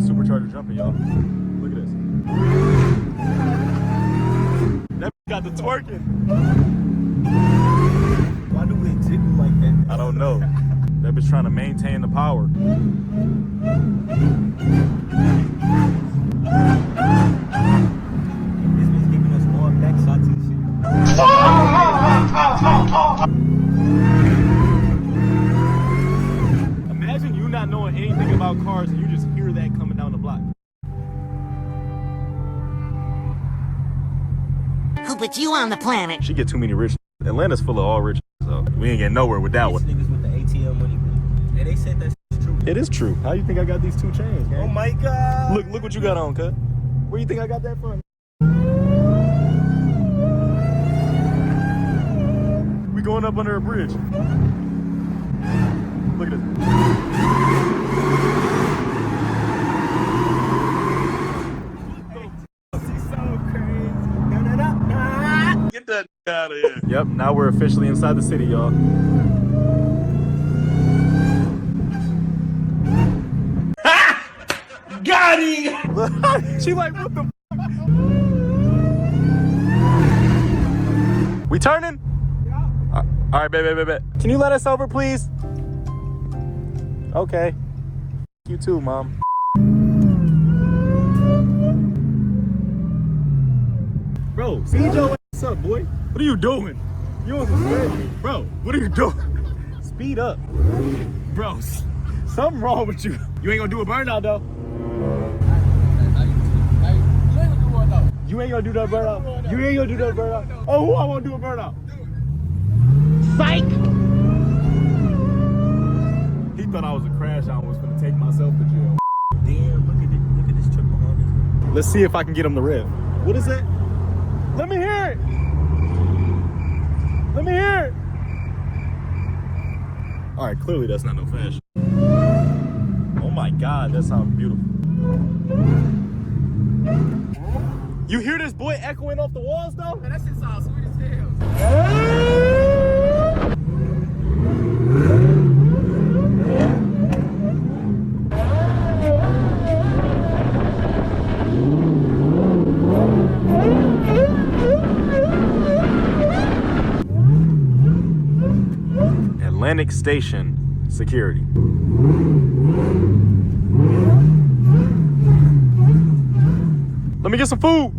the supercharger jumping, y'all. Look at this. That got the twerking. Why do we jiggle like that? I don't know. That bitch trying to maintain the power. This bitch giving us more back shots and shit. Imagine you not knowing anything about cars and you just hear that coming down the block. Who put you on the planet? She get too many rich. Atlanta's full of all rich, so we ain't getting nowhere with that These one. niggas with the ATM money. And they said that's true. It is true. How you think I got these 2 chains, man? Oh my God. Look what you got on, cuz. Where you think I got that from? We going up under a bridge. Look at this. She's so crazy. Get that out of here. Yep, now we're officially inside the city, y'all. Got him! She like, what the We turning? Yeah. All right, babe. Can you let us over, please? Okay. You too, Mom. Bro, speed your ass up, boy. What are you doing? You want some speed? Bro, what are you doing? Speed up. Bro, something wrong with you. You ain't gonna do a burnout, though. You ain't gonna do that burnout. You ain't gonna do that burnout. Oh, who I wanna do a burnout? Psych! He thought I was a crash out and was gonna take myself to jail. Damn, look at this truck behind us. Let's see if I can get him to rev. What is that? Let me hear it! Let me hear it! Alright, clearly that's not no fashion. Oh my God, that sounds beautiful. You hear this boy echoing off the walls though? Man, that shit sounds sweet as hell. Atlantic Station security. Let me get some food.